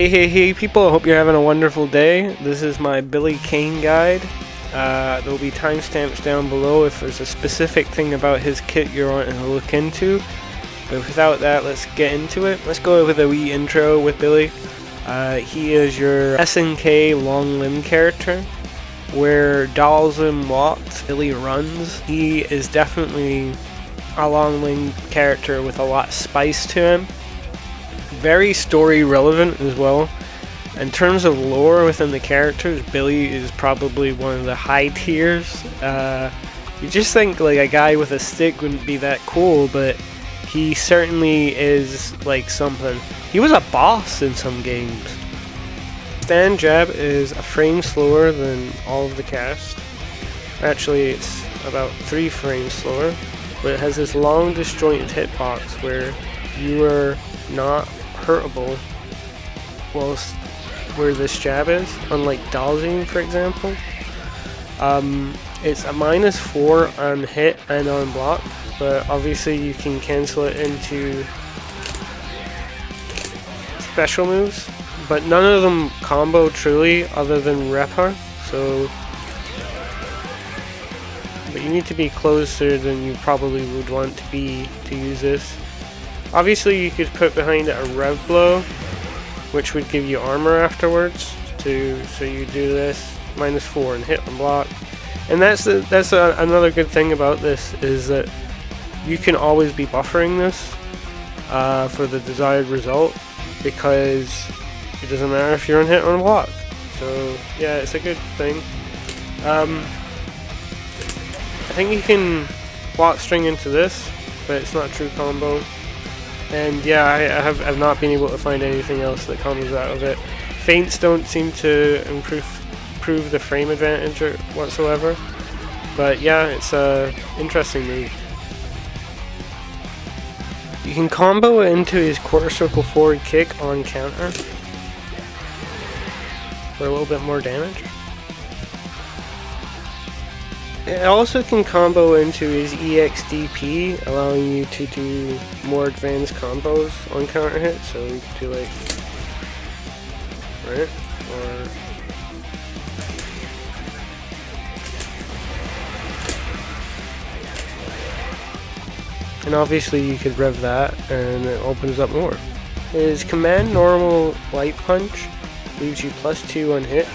Hey people, I hope you're having a wonderful day. This is my Billy Kane guide. There will be timestamps down below if there's a specific thing about his kit you're wanting to look into. But without that, let's get into it. Let's go with a wee intro with Billy. He is your SNK long limb character, where dolls and walks, Billy runs. He is definitely a long limb character with a lot of spice to him. Very story relevant as well. In terms of lore within the characters, Billy is probably one of the high tiers. You just think like a guy with a stick wouldn't be that cool, but he certainly is like something. He was a boss in some games. Stand jab is a frame slower than all of the cast. Actually, it's about 3 frames slower, but it has this long disjointed hitbox where you are not hurtable whilst where this jab is, unlike dodging for example. It's a -4 on hit and on block, but obviously you can cancel it into special moves, but none of them combo truly other than Repa, but you need to be closer than you probably would want to be to use this. Obviously you could put behind it a rev blow, which would give you armor afterwards, so you do this -4 and hit and block. And that's another good thing about this, is that you can always be buffering this for the desired result, because it doesn't matter if you're on hit or on block. So yeah, it's a good thing. I think you can block string into this, but it's not a true combo. And yeah, I've not been able to find anything else that comes out of it. Feints don't seem to improve the frame advantage whatsoever. But yeah, it's a interesting move. You can combo it into his quarter circle forward kick on counter for a little bit more damage. It also can combo into his EXDP, allowing you to do more advanced combos on counter hit. So you can do like, right, or and obviously you could rev that and it opens up more. His command normal light punch leaves you +2 on hit,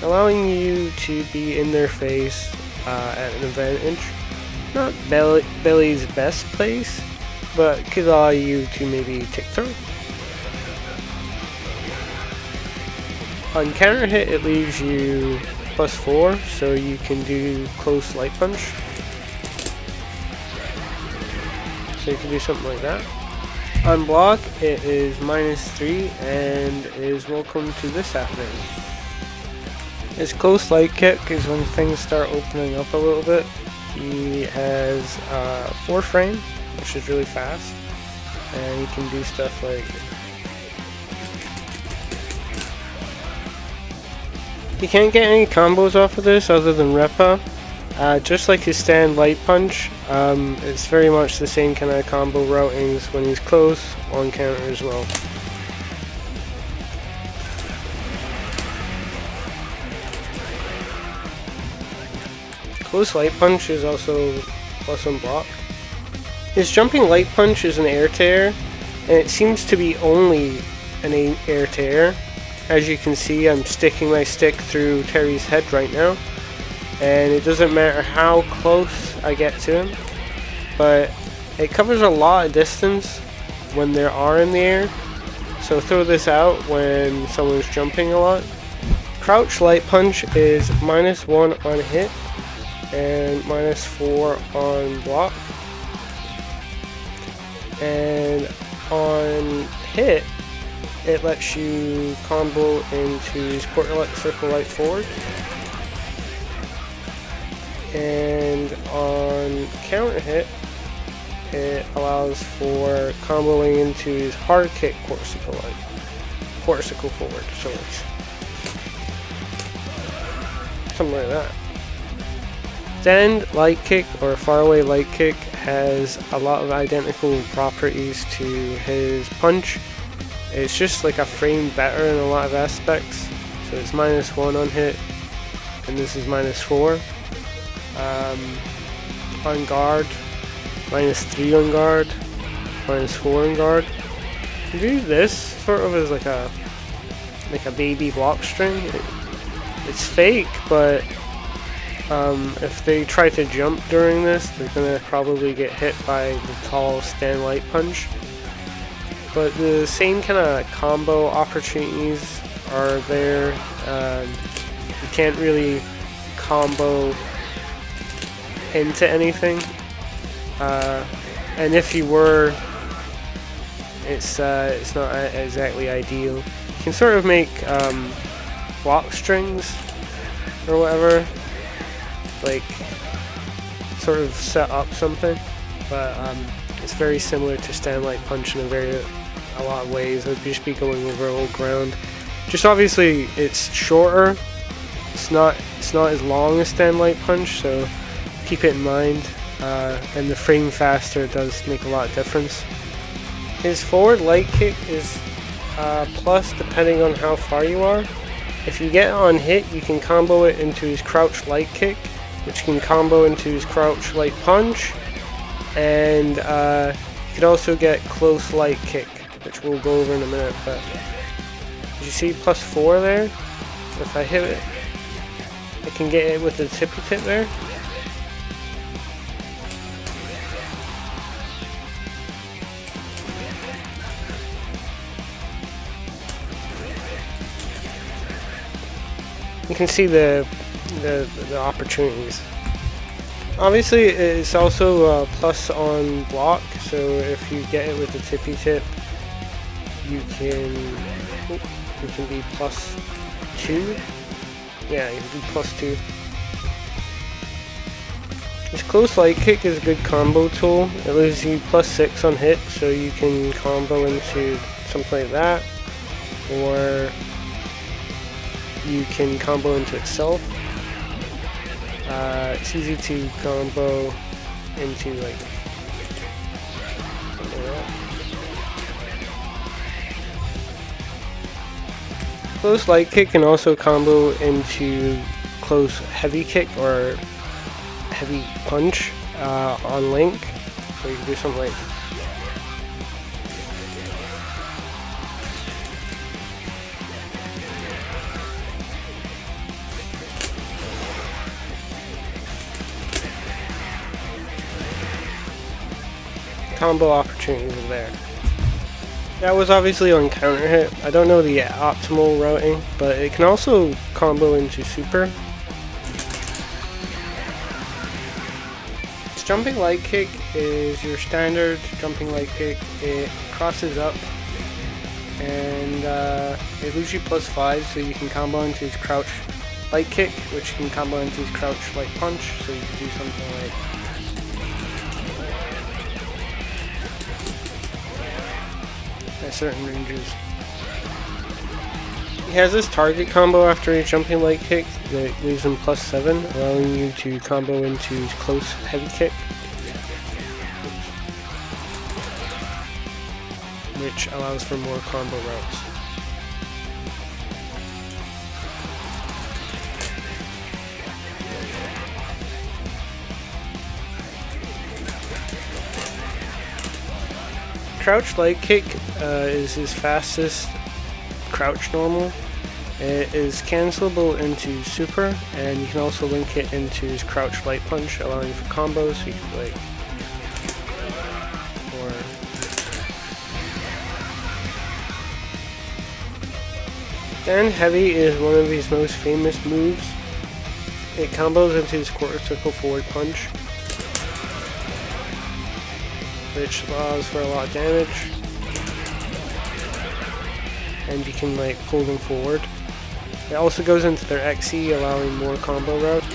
allowing you to be in their face at an advantage. Not Billy's best place, but could allow you to maybe tick through. On counter hit, it leaves you +4, so you can do close light punch. So you can do something like that. On block, it is -3 and is welcome to this happening. His close light kick is when things start opening up a little bit. He has 4 frame, which is really fast, and he can do stuff like you can't get any combos off of this other than Repa. Just like his stand light punch, it's very much the same kind of combo routings when he's close on counter as well. Close light punch is also +1 block. His jumping light punch is an air tear, and it seems to be only an air tear. As you can see, I'm sticking my stick through Terry's head right now, and it doesn't matter how close I get to him, but it covers a lot of distance when they are in the air, so throw this out when someone's jumping a lot. Crouch light punch is -1 on hit and -4 on block, and on hit it lets you combo into his quarter circle light forward, and on counter hit it allows for comboing into his hard kick quarter circle forward, so it's something like that. Stand light kick or faraway light kick has a lot of identical properties to his punch, It's just like a frame better in a lot of aspects. So it's -1 on hit, and this is -4. On guard, -3 on guard, -4 on guard. You do this sort of as like a baby block string. It's fake, but if they try to jump during this, they're gonna probably get hit by the tall stand light punch. But the same kind of combo opportunities are there. You can't really combo into anything, and if you were, it's not exactly ideal. You can sort of make block strings or whatever, like sort of set up something, but it's very similar to stand light punch in a lot of ways. I'd just be going over old ground. Just obviously it's shorter. It's not as long as stand light punch, so keep it in mind. And the frame faster does make a lot of difference. His forward light kick is plus depending on how far you are. If you get on hit, you can combo it into his crouch light kick, which can combo into his crouch light punch, and you could also get close light kick, which we'll go over in a minute. But did you see +4 there? If I hit it, I can get it with the tippy tip there. You can see the opportunities. Obviously, it's also plus on block, so if you get it with the tippy tip, you can be +2. Yeah, you can do +2. This close light kick is a good combo tool. It leaves you +6 on hit, so you can combo into something like that, or you can combo into itself. It's easy to combo into like something like that. Close light kick can also combo into close heavy kick or heavy punch on Link. So you can do something like combo opportunities are there. That was obviously on counter hit. I don't know the optimal routing, but it can also combo into super. This jumping light kick is your standard jumping light kick. It crosses up and it leaves you +5, so you can combo into his crouch light kick, which can combo into his crouch light punch, so you can do something like at certain ranges. He has this target combo after a jumping light kick that leaves him +7, allowing you to combo into his close heavy kick, which allows for more combo routes. Crouch light kick is his fastest crouch normal. It is cancelable into super, and you can also link it into his crouch light punch, allowing for combos. So you can like, or stand heavy is one of his most famous moves. It combos into his quarter circle forward punch, which allows for a lot of damage, and you can like pull them forward. It also goes into their XE, allowing more combo routes.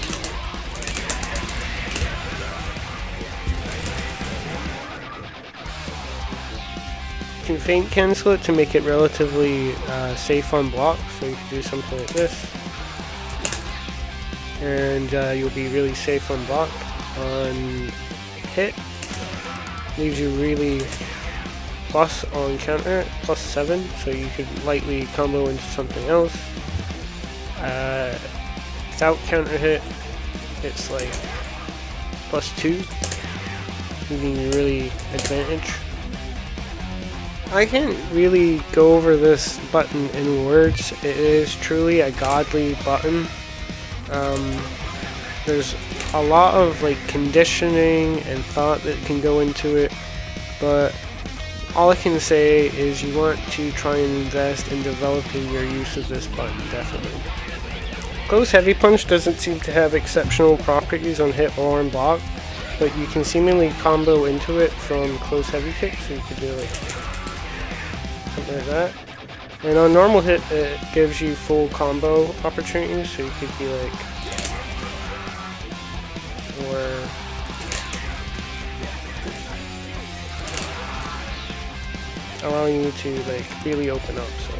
You can feint cancel it to make it relatively safe on block, so you can do something like this, and you'll be really safe on block. On hit, leaves you really plus on counter, plus 7, so you could lightly combo into something else. Without counter hit, it's like plus 2, giving you really advantage. I can't really go over this button in words. It is truly a godly button. There's a lot of like conditioning and thought that can go into it, but all I can say is you want to try and invest in developing your use of this button, definitely. Close heavy punch doesn't seem to have exceptional properties on hit or on block, but you can seemingly combo into it from close heavy kick, so you could do like something like that. And on normal hit, it gives you full combo opportunities, so you could be like, or allowing you to like really open up. So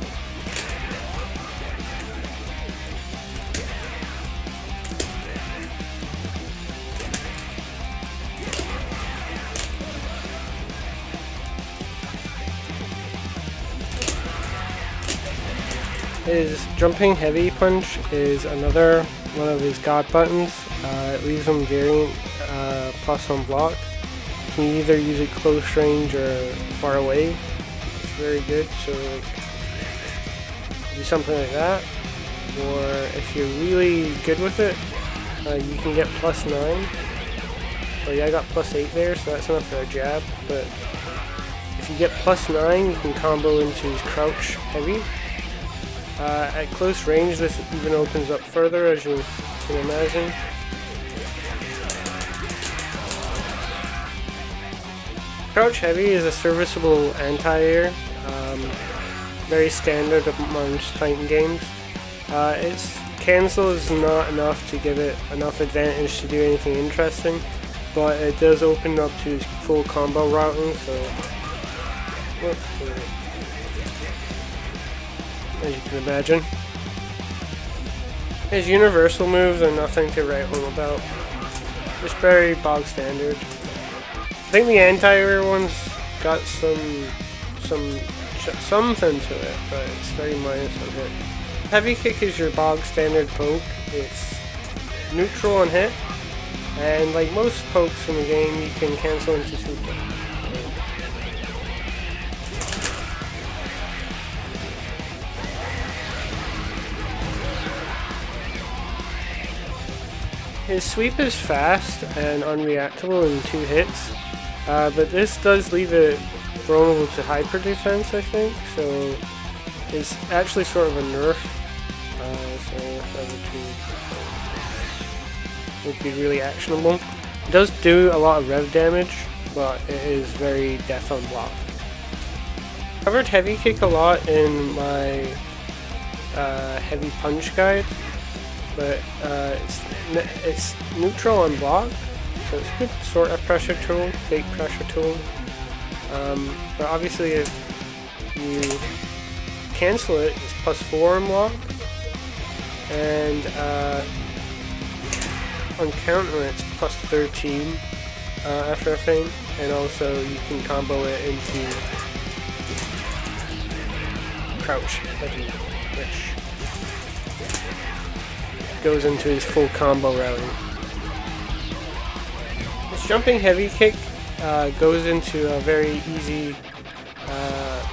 his jumping heavy punch is another one of his god buttons. It leaves him variant plus on block. You can either use it close range or far away. It's very good, so like, do something like that. Or if you're really good with it, you can get plus 9. So yeah, I got plus 8 there, so that's enough for a jab. But if you get plus 9, you can combo into his crouch heavy. At close range, this even opens up further, as you can imagine. Crouch heavy is a serviceable anti-air, very standard amongst fighting games. Its cancel is not enough to give it enough advantage to do anything interesting, but it does open up to full combo routing, so as you can imagine. His universal moves are nothing to write home about. Just very bog standard. I think the anti-air one's got something to it, but it's very minus on hit. Heavy kick is your bog standard poke. It's neutral on hit, and like most pokes in the game, you can cancel into super. His sweep is fast and unreactable in 2 hits, but this does leave it vulnerable to hyper defense, I think, so it's actually sort of a nerf, so that would be really actionable. It does do a lot of rev damage, but it is very death on block. I covered heavy kick a lot in my heavy punch guide, but it's neutral on block, so it's a good sort of pressure tool, fake pressure tool. But obviously if you cancel it, it's plus 4 on block, and on counter it's plus 13 after a feint, and also you can combo it into crouch heavy, which goes into his full combo routing. This jumping heavy kick goes into a very easy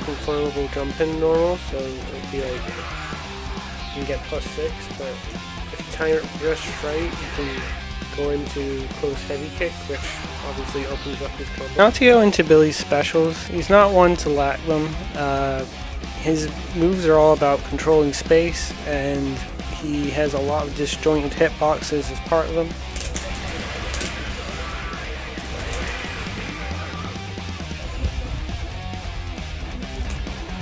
conformable jump in normal, so it would be like you can get plus 6, but if you time it just right, you can go into close heavy kick, which obviously opens up his combo. Now to go into Billy's specials, he's not one to lack them. His moves are all about controlling space, and he has a lot of disjointed hitboxes as part of them.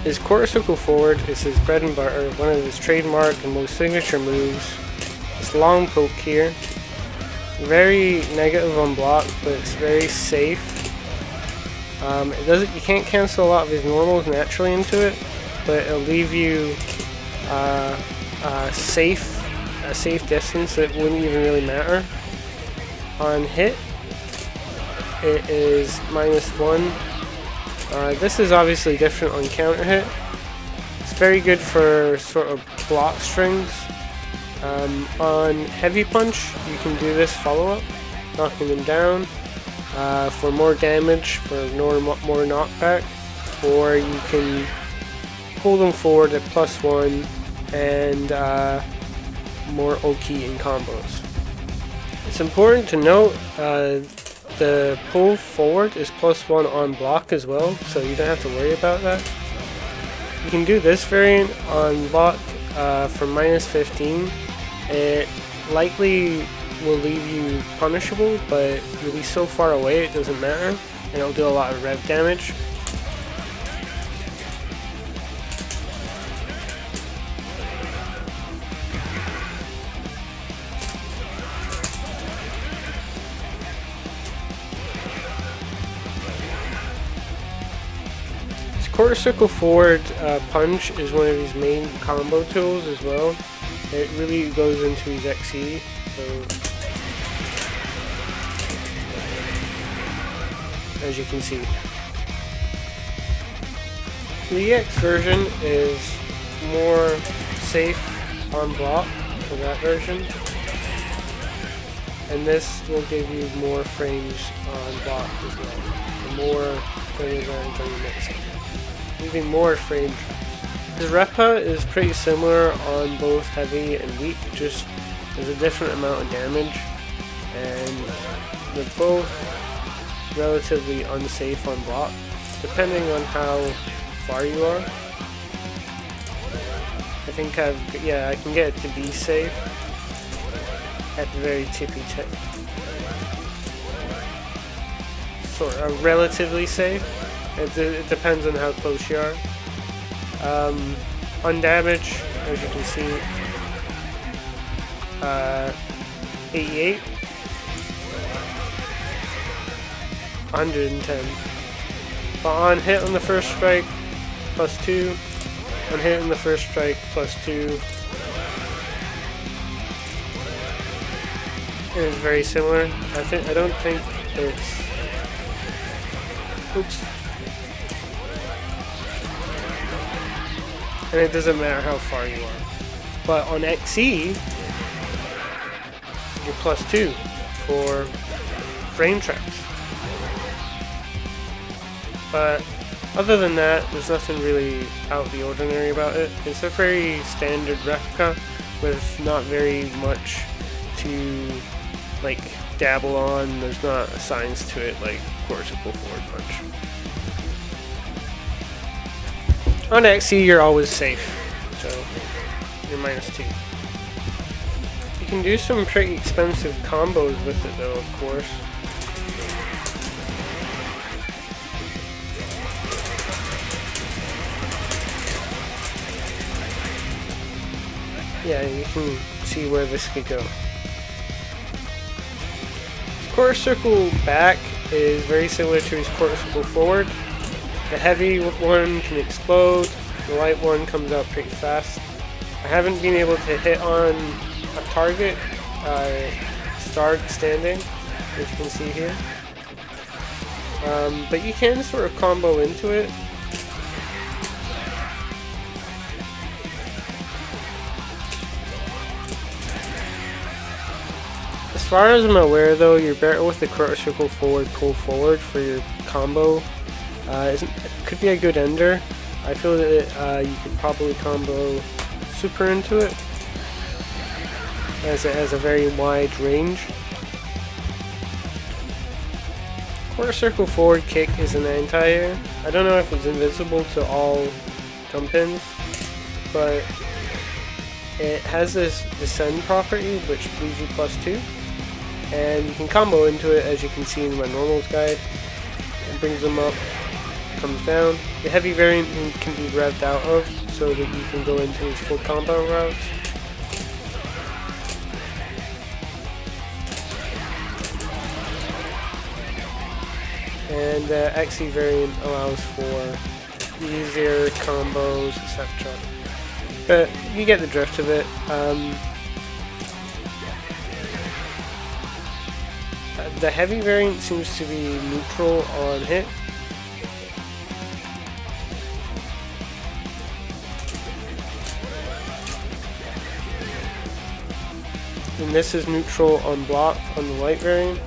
His quarter circle forward is his bread and butter, one of his trademark and most signature moves. This long poke here. Very negative on block, but it's very safe. You can't cancel a lot of his normals naturally into it, but it'll leave you a safe distance that wouldn't even really matter. On hit, it is -1 This is obviously different on counter hit. It's very good for sort of block strings. On heavy punch, you can do this follow-up, knocking them down for more damage, for more knockback, or you can pull them forward at +1 and more Oki in combos. It's important to note the pull forward is +1 on block as well, so you don't have to worry about that. You can do this variant on block for -15. It likely will leave you punishable, but you'll be so far away it doesn't matter, and it'll do a lot of rev damage. Quarter circle forward punch is one of his main combo tools as well. It really goes into his XE, so as you can see. The EX version is more safe on block for that version, and this will give you more frames on block as well. The more frame advantage on your next game, leaving more frame traps. His repa is pretty similar on both heavy and weak, just there's a different amount of damage, and they're both relatively unsafe on block, depending on how far you are. I think I can get it to be safe at the very tippy tip. Sort of relatively safe. It depends on how close you are. On damage, as you can see, 88, 110. But on hit on the first strike, +2. On hit on the first strike, +2. It is very similar. I don't think it's. Oops. And it doesn't matter how far you are. But on XE, you're +2 for frame traps. But other than that, there's nothing really out of the ordinary about it. It's a very standard replica with not very much to like dabble on. There's not a science to it like quarter circle forward punch. On XE, you're always safe, so you're -2. You can do some pretty expensive combos with it though, of course. Yeah, you can see where this could go. Quarter circle back is very similar to his quarter circle forward. The heavy one can explode, the light one comes out pretty fast. I haven't been able to hit on a target start standing, as you can see here. But you can sort of combo into it. As far as I'm aware though, you're better with the quarter circle forward pull forward for your combo. It could be a good ender. I feel that you could probably combo super into it, as it has a very wide range. Quarter circle forward kick is an anti-air. I don't know if it's invisible to all jump ins, but it has this descend property which leaves you +2, and you can combo into it as you can see in my normals guide. It brings them up, comes down. The heavy variant can be revved out of so that you can go into his full combo routes. And the XE variant allows for easier combos, etc. But you get the drift of it. The heavy variant seems to be neutral on hit. And this is neutral on block on the light variant.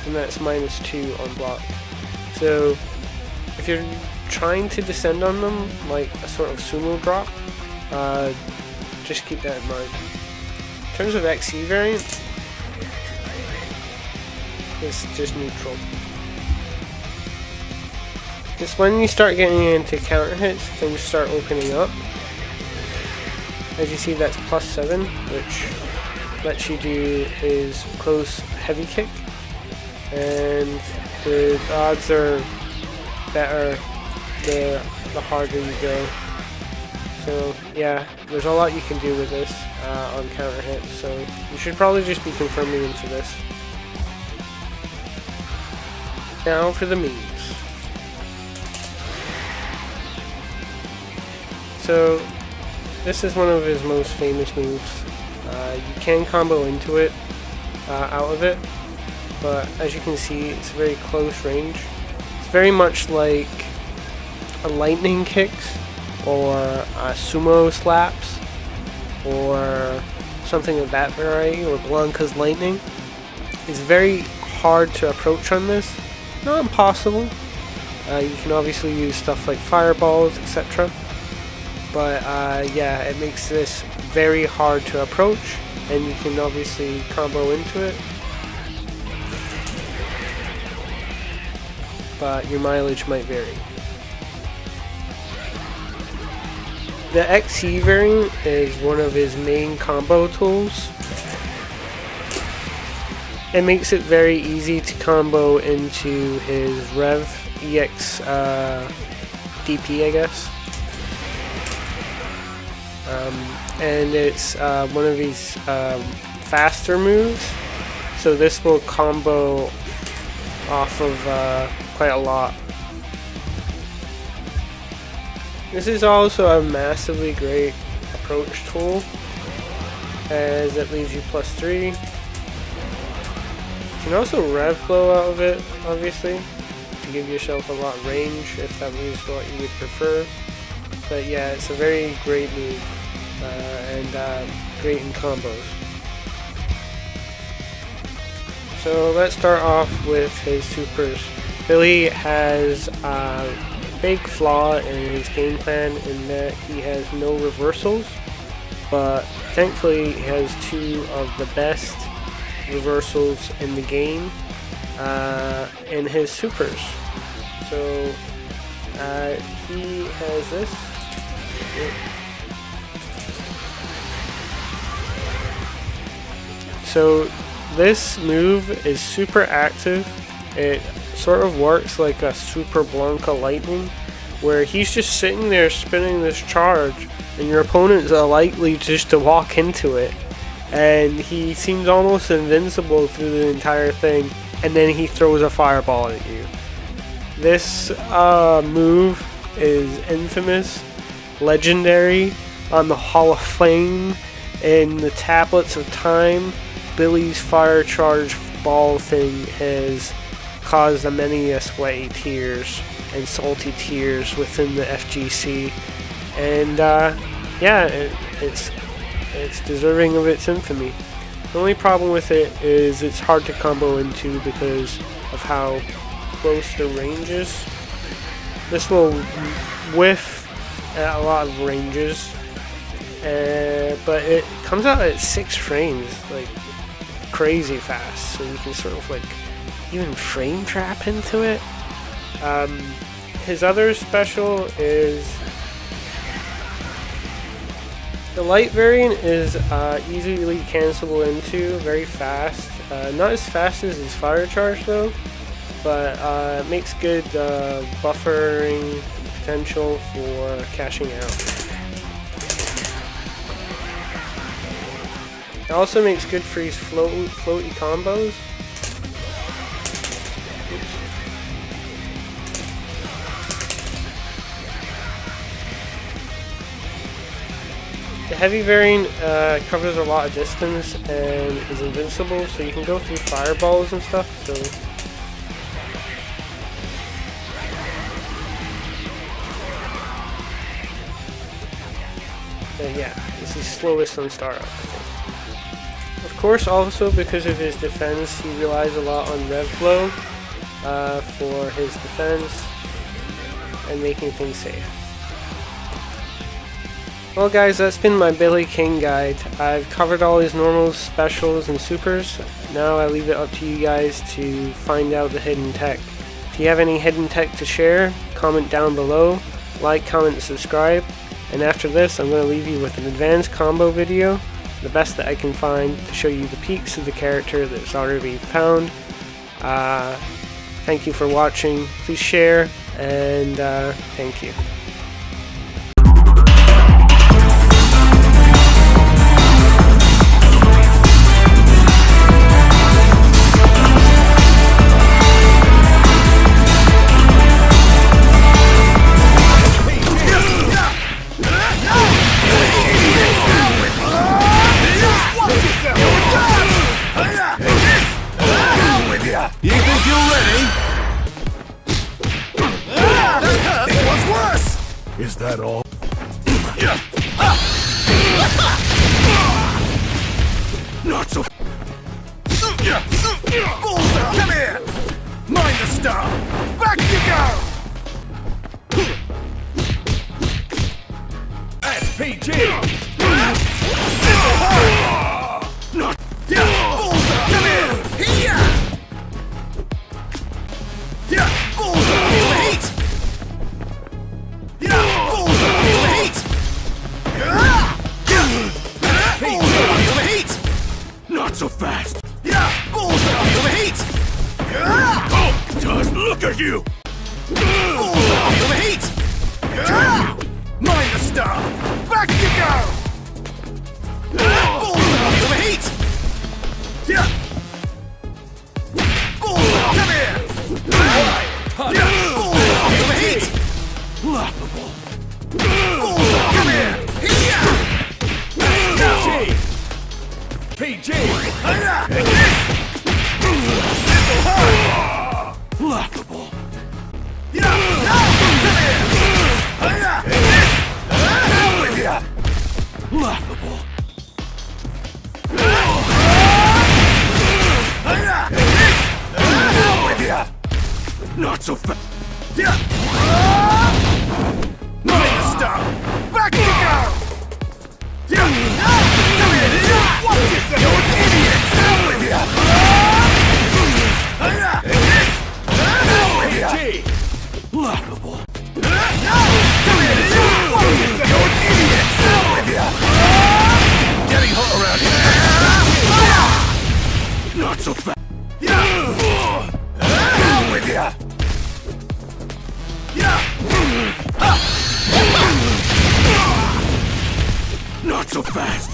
And that's -2 on block. So if you're trying to descend on them like a sort of sumo drop, just keep that in mind. In terms of XE variant, it's just neutral. It's when you start getting into counter hits, things start opening up. As you see, that's +7, which lets you do his close heavy kick, and the odds are better the harder you go. So yeah, there's a lot you can do with this on counter hits, so you should probably just be confirming into this. Now for the memes. So this is one of his most famous moves. You can combo into it, out of it, but as you can see, it's very close range. It's very much like a lightning kicks, or sumo slaps, or something of that variety, or Blanca's lightning. It's very hard to approach on this. Not impossible. You can obviously use stuff like fireballs, etc. But yeah, it makes this very hard to approach, and you can obviously combo into it. But your mileage might vary. The XE variant is one of his main combo tools. It makes it very easy to combo into his Rev EX DP, I guess. And it's one of these faster moves, so this will combo off of quite a lot. This is also a massively great approach tool, as it leaves you +3. You can also rev blow out of it, obviously, to give yourself a lot of range if that is what you would prefer. But yeah, it's a very great move, and great in combos. So let's start off with his supers. Billy has a big flaw in his game plan in that he has no reversals, but thankfully he has 2 of the best reversals in the game in his supers. So he has this. So this move is super active. It sort of works like a Super Blanca lightning, where he's just sitting there spinning this charge, and your opponent's likely just to walk into it, and he seems almost invincible through the entire thing, and then he throws a fireball at you. This move is infamous, legendary, on the Hall of Fame, in the tablets of time. Billy's fire charge ball thing has caused many sweaty tears and salty tears within the FGC, and yeah, it's deserving of its infamy. The only problem with it is it's hard to combo into because of how close the range is. This will whiff at a lot of ranges, but it comes out at 6 frames, like crazy fast, so you can sort of like even frame trap into it. His other special is the light variant is easily cancelable into, very fast. Not as fast as his fire charge though, but it makes good buffering potential for cashing out. It also makes good for these floaty combos. The heavy variant covers a lot of distance and is invincible, so you can go through fireballs and stuff. So yeah, this is slowest on startup, I think. course, also because of his defense, he relies a lot on rev flow for his defense and making things safe. Well guys, that's been my Billy King guide. I've covered all his normals, specials, and supers. Now I leave it up to you guys to find out the hidden tech. If you have any hidden tech to share, comment down below, like, comment, and subscribe. And after this, I'm going to leave you with an advanced combo video, the best that I can find, to show you the peaks of the character that's already found. Thank you for watching. Please share, and thank you. You think you're ready? This one's worse! Is that all? Not so. Bullseye! Come here! Mind the star! Back you go! SPG! Not. Bullseye! Come here! Here! Yeah! Bullseye! Feel the heat! Yeah! Bullseye! Feel the heat! Yeah! Bullseye! Feel the heat! Not so fast! Yeah! Bullseye! Feel the heat! Oh! Just look at you! Bullseye! Feel the heat! Yeah! Mind the star! Back you go! Bullseye! Feel the heat! Yeah! Bullseye! Come here! Bullseye! Feel the heat! Laughable! Bullseye! Come here! Here! PG! Laughable! Laughable! Not so fast! Mind the stop! Back you go! Come here! Watch yourself! You're an idiot! Down with ya! PG! Laughable! Come here! Watch yourself! You're an idiot! Down with ya! Getting hot around here! Not so fast! Down with ya! Not so fast!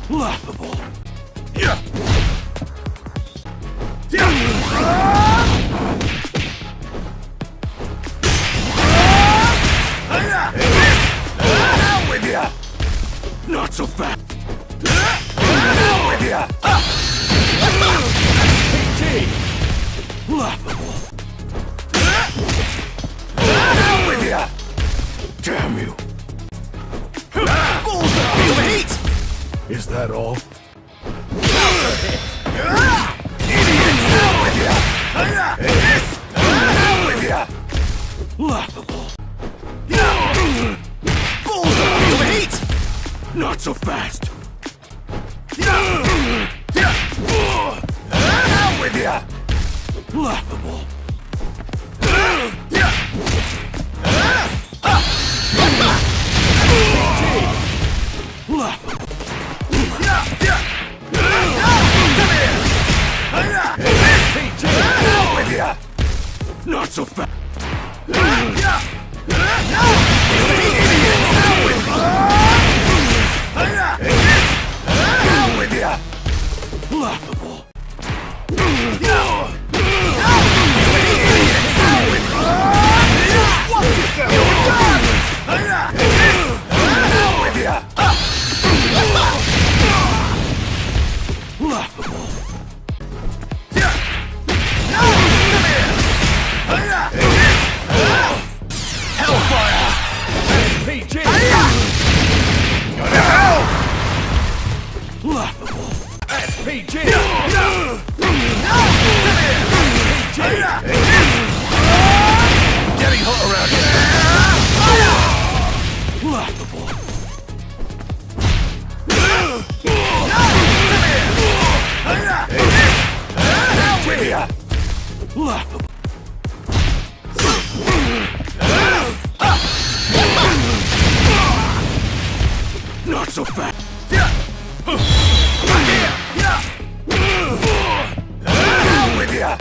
Laughable! Not so fast! Laughable! Damn you! Bullseye! Feel the heat! Is that all? Laughable! Bullseye! Feel the heat! Not so fast! Laughable! Not so fast! Laughable! Laughable! Hellfire! Laughable. Not so fast. Down with ya.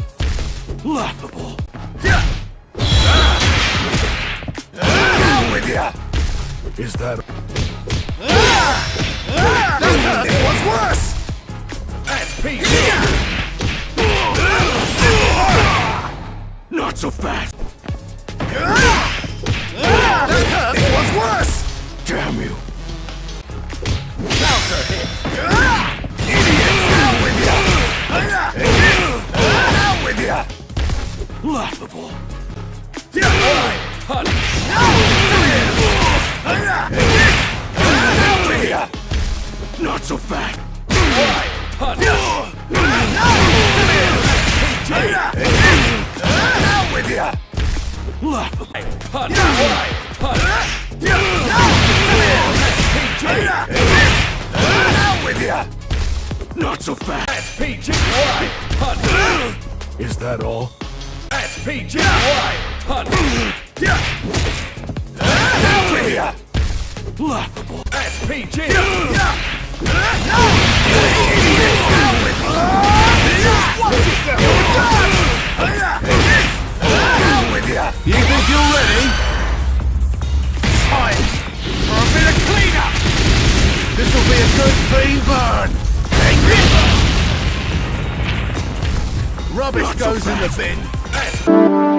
Laughable. Down with ya. Is that? This one's worse. SPG. Not so fast. This one's worse. Damn you. Counter hit. Idiots! Down with ya! Down with ya! Laughable. Right. Punch. Down with ya! Not so fast. Right. Punch. Down with ya! Laughable. Punch. Right. Punch. Down with ya! Not so fast! SPG right! Punch! Is that all? SPG right! Punch! Down with ya! Laughable! SPG! Down with ya! Watch yourself! Down with ya! You think you're ready? Time for a bit of cleanup! This'll be a good clean burn! Rubbish goes in the bin!